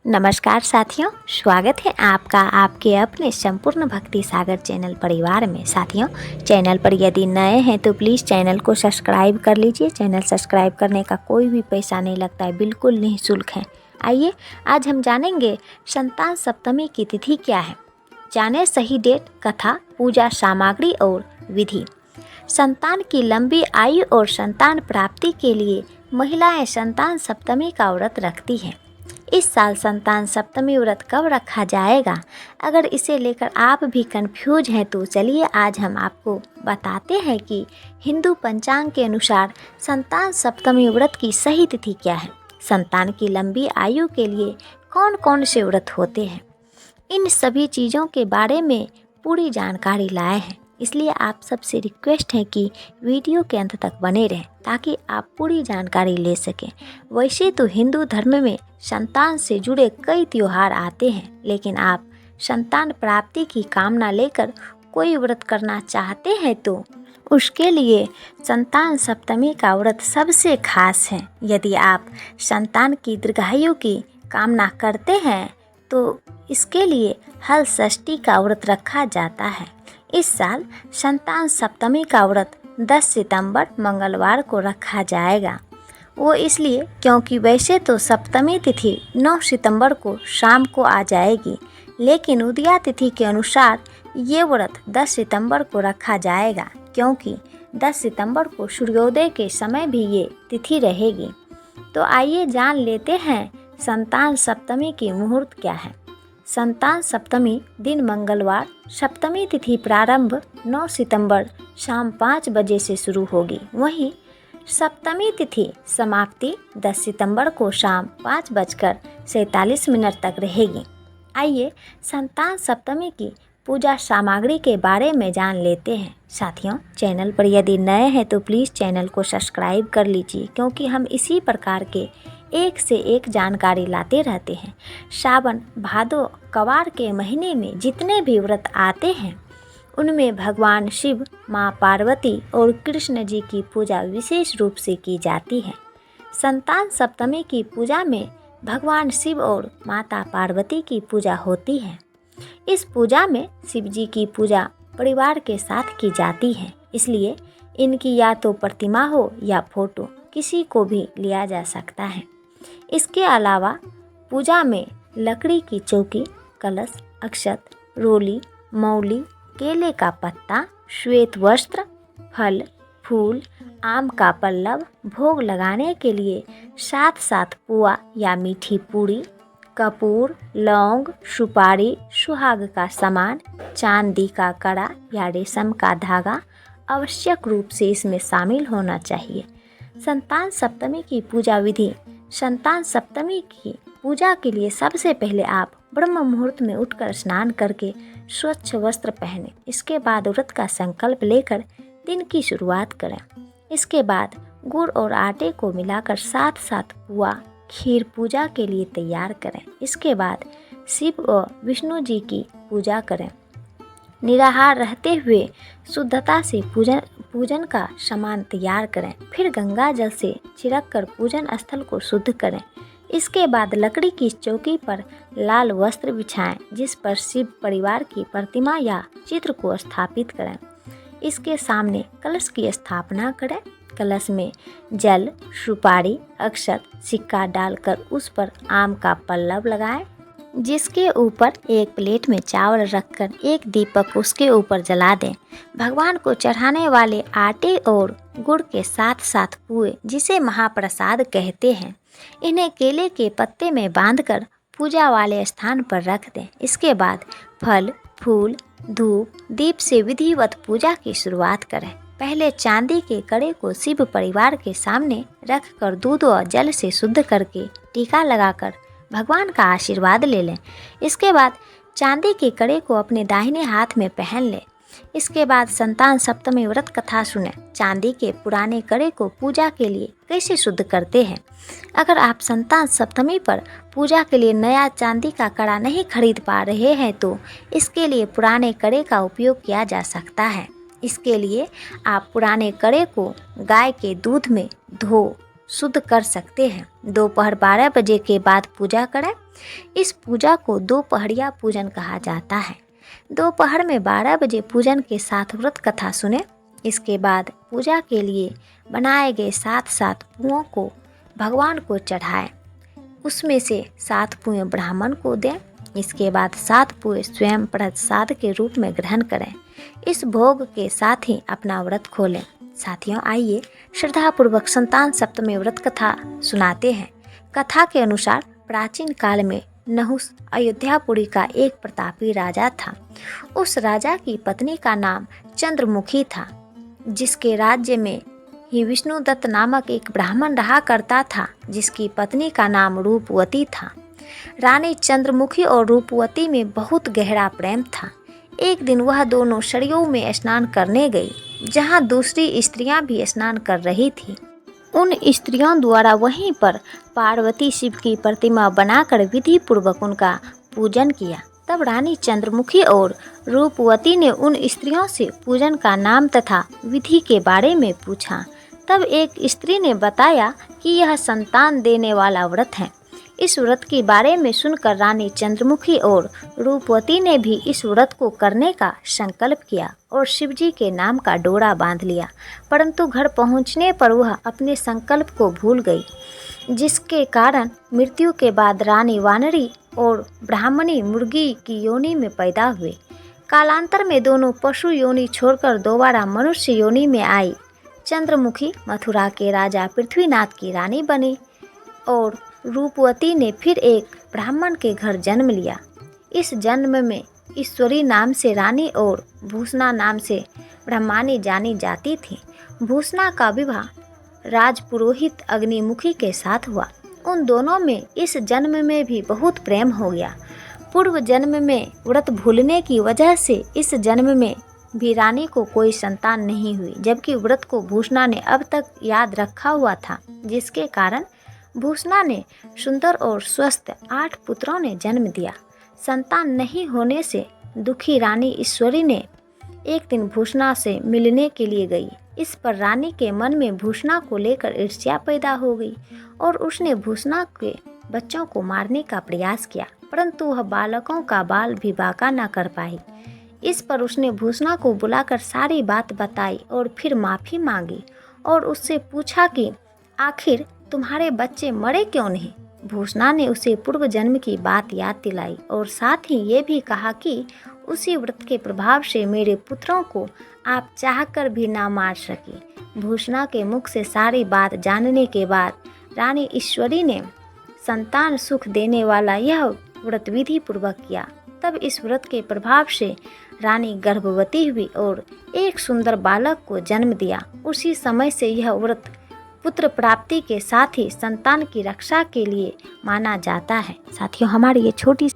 नमस्कार साथियों, स्वागत है आपका आपके अपने संपूर्ण भक्ति सागर चैनल परिवार में। साथियों, चैनल पर यदि नए हैं तो प्लीज़ चैनल को सब्सक्राइब कर लीजिए। चैनल सब्सक्राइब करने का कोई भी पैसा नहीं लगता है, बिल्कुल निःशुल्क है। आइए आज हम जानेंगे संतान सप्तमी की तिथि क्या है। जाने सही डेट, कथा, पूजा सामग्री और विधि। संतान की लंबी आयु और संतान प्राप्ति के लिए महिलाएं संतान सप्तमी का व्रत रखती हैं। इस साल संतान सप्तमी व्रत कब रखा जाएगा? अगर इसे लेकर आप भी कंफ्यूज हैं तो चलिए आज हम आपको बताते हैं कि हिंदू पंचांग के अनुसार संतान सप्तमी व्रत की सही तिथि क्या है। संतान की लंबी आयु के लिए कौन कौन से व्रत होते हैं, इन सभी चीज़ों के बारे में पूरी जानकारी लाए हैं। इसलिए आप सबसे रिक्वेस्ट है कि वीडियो के अंत तक बने रहें ताकि आप पूरी जानकारी ले सकें। वैसे तो हिंदू धर्म में संतान से जुड़े कई त्योहार आते हैं, लेकिन आप संतान प्राप्ति की कामना लेकर कोई व्रत करना चाहते हैं तो उसके लिए संतान सप्तमी का व्रत सबसे खास है। यदि आप संतान की दीर्घायु की कामना करते हैं तो इसके लिए हल षष्ठी का व्रत रखा जाता है। इस साल संतान सप्तमी का व्रत 10 सितंबर मंगलवार को रखा जाएगा। वो इसलिए क्योंकि वैसे तो सप्तमी तिथि 9 सितंबर को शाम को आ जाएगी, लेकिन उदया तिथि के अनुसार ये व्रत 10 सितंबर को रखा जाएगा, क्योंकि 10 सितंबर को सूर्योदय के समय भी ये तिथि रहेगी। तो आइए जान लेते हैं संतान सप्तमी की मुहूर्त क्या है। संतान सप्तमी दिन मंगलवार, सप्तमी तिथि प्रारंभ 9 सितंबर शाम 5 बजे से शुरू होगी। वहीं सप्तमी तिथि समाप्ति 10 सितंबर को शाम 5:47 तक रहेगी। आइए संतान सप्तमी की पूजा सामग्री के बारे में जान लेते हैं। साथियों, चैनल पर यदि नए हैं तो प्लीज़ चैनल को सब्सक्राइब कर लीजिए, क्योंकि हम इसी प्रकार के एक से एक जानकारी लाते रहते हैं। सावन भादो कवार के महीने में जितने भी व्रत आते हैं उनमें भगवान शिव, माँ पार्वती और कृष्ण जी की पूजा विशेष रूप से की जाती है। संतान सप्तमी की पूजा में भगवान शिव और माता पार्वती की पूजा होती है। इस पूजा में शिव जी की पूजा परिवार के साथ की जाती है, इसलिए इनकी या तो प्रतिमा हो या फोटो, किसी को भी लिया जा सकता है। इसके अलावा पूजा में लकड़ी की चौकी, कलश, अक्षत, रोली, मौली, केले का पत्ता, श्वेत वस्त्र, फल, फूल, आम का पल्लव, भोग लगाने के लिए 7 पुआ या मीठी पूरी, कपूर, लौंग, सुपारी, सुहाग का सामान, चांदी का कड़ा या रेशम का धागा आवश्यक रूप से इसमें शामिल होना चाहिए। संतान सप्तमी की पूजा विधि। संतान सप्तमी की पूजा के लिए सबसे पहले आप ब्रह्म मुहूर्त में उठकर स्नान करके स्वच्छ वस्त्र पहनें। इसके बाद व्रत का संकल्प लेकर दिन की शुरुआत करें। इसके बाद गुड़ और आटे को मिलाकर 7 पुआ खीर पूजा के लिए तैयार करें। इसके बाद शिव और विष्णु जी की पूजा करें। निराहार रहते हुए शुद्धता से पूजन का सामान तैयार करें। फिर गंगा जल से छिड़क कर पूजन स्थल को शुद्ध करें। इसके बाद लकड़ी की चौकी पर लाल वस्त्र बिछाएं, जिस पर शिव परिवार की प्रतिमा या चित्र को स्थापित करें। इसके सामने कलश की स्थापना करें। कलश में जल, सुपारी, अक्षत, सिक्का डालकर उस पर आम का पल्लव लगाएं, जिसके ऊपर एक प्लेट में चावल रखकर एक दीपक उसके ऊपर जला दें। भगवान को चढ़ाने वाले आटे और गुड़ के 7 पुए, जिसे महाप्रसाद कहते हैं, इन्हें केले के पत्ते में बांधकर पूजा वाले स्थान पर रख दें। इसके बाद फल, फूल, धूप, दीप से विधिवत पूजा की शुरुआत करें। पहले चांदी के कड़े को शिव परिवार के सामने रखकर दूध और जल से शुद्ध करके टीका लगाकर भगवान का आशीर्वाद ले लें। इसके बाद चांदी के कड़े को अपने दाहिने हाथ में पहन लें। इसके बाद संतान सप्तमी व्रत कथा सुनें। चांदी के पुराने कड़े को पूजा के लिए कैसे शुद्ध करते हैं। अगर आप संतान सप्तमी पर पूजा के लिए नया चांदी का कड़ा नहीं खरीद पा रहे हैं तो इसके लिए पुराने कड़े का उपयोग किया जा सकता है। इसके लिए आप पुराने कड़े को गाय के दूध में धो शुद्ध कर सकते हैं। दोपहर 12 बजे के बाद पूजा करें। इस पूजा को दोपहरिया पूजन कहा जाता है। दोपहर में 12 बजे पूजन के साथ व्रत कथा सुने। इसके बाद पूजा के लिए बनाए गए 7 पुओं को भगवान को चढ़ाएं। उसमें से 7 पुएं ब्राह्मण को दें। इसके बाद 7 पुए स्वयं प्रसाद के रूप में ग्रहण करें। इस भोग के साथ ही अपना व्रत खोलें। साथियों, आइए श्रद्धापूर्वक संतान सप्तमी व्रत कथा सुनाते हैं। कथा के अनुसार प्राचीन काल में नहुस अयोध्यापुरी का एक प्रतापी राजा था। उस राजा की पत्नी का नाम चंद्रमुखी था, जिसके राज्य में ही विष्णुदत्त नामक एक ब्राह्मण रहा करता था, जिसकी पत्नी का नाम रूपवती था। रानी चंद्रमुखी और रूपवती में बहुत गहरा प्रेम था। एक दिन वह दोनों सरयू में स्नान करने गई, जहां दूसरी स्त्रियां भी स्नान कर रही थीं। उन स्त्रियों द्वारा वहीं पर पार्वती शिव की प्रतिमा बनाकर विधि पूर्वक उनका पूजन किया। तब रानी चंद्रमुखी और रूपवती ने उन स्त्रियों से पूजन का नाम तथा विधि के बारे में पूछा। तब एक स्त्री ने बताया कि यह संतान देने वाला व्रत है। इस व्रत के बारे में सुनकर रानी चंद्रमुखी और रूपवती ने भी इस व्रत को करने का संकल्प किया और शिवजी के नाम का डोरा बांध लिया। परंतु घर पहुंचने पर वह अपने संकल्प को भूल गई, जिसके कारण मृत्यु के बाद रानी वानरी और ब्राह्मणी मुर्गी की योनि में पैदा हुए। कालांतर में दोनों पशु योनि छोड़कर दोबारा मनुष्य योनि में आई। चंद्रमुखी मथुरा के राजा पृथ्वीनाथ की रानी बनी और रूपवती ने फिर एक ब्राह्मण के घर जन्म लिया। इस जन्म में ईश्वरी नाम से रानी और भूषणा नाम से ब्रह्मानी जानी जाती थी। भूषणा का विवाह राजपुरोहित अग्निमुखी के साथ हुआ। उन दोनों में इस जन्म में भी बहुत प्रेम हो गया। पूर्व जन्म में व्रत भूलने की वजह से इस जन्म में भी रानी को कोई संतान नहीं हुई, जबकि व्रत को भूषणा ने अब तक याद रखा हुआ था, जिसके कारण भूषणा ने सुंदर और स्वस्थ 8 पुत्रों ने जन्म दिया। संतान नहीं होने से दुखी रानी ईश्वरी ने एक दिन भूषणा से मिलने के लिए गई। इस पर रानी के मन में भूषणा को लेकर ईर्ष्या पैदा हो गई और उसने भूषणा के बच्चों को मारने का प्रयास किया, परंतु वह बालकों का बाल भी बांका न कर पाई। इस पर उसने भूषणा को बुलाकर सारी बात बताई और फिर माफ़ी मांगी और उससे पूछा कि आखिर तुम्हारे बच्चे मरे क्यों नहीं। भूषणा ने उसे पूर्व जन्म की बात याद दिलाई और साथ ही ये भी कहा कि उसी व्रत के प्रभाव से मेरे पुत्रों को आप चाहकर भी ना मार सके। भूषणा के मुख से सारी बात जानने के बाद रानी ईश्वरी ने संतान सुख देने वाला यह व्रत विधि पूर्वक किया। तब इस व्रत के प्रभाव से रानी गर्भवती हुई और एक सुंदर बालक को जन्म दिया। उसी समय से यह व्रत पुत्र प्राप्ति के साथ ही संतान की रक्षा के लिए माना जाता है। साथियों, हमारी ये छोटी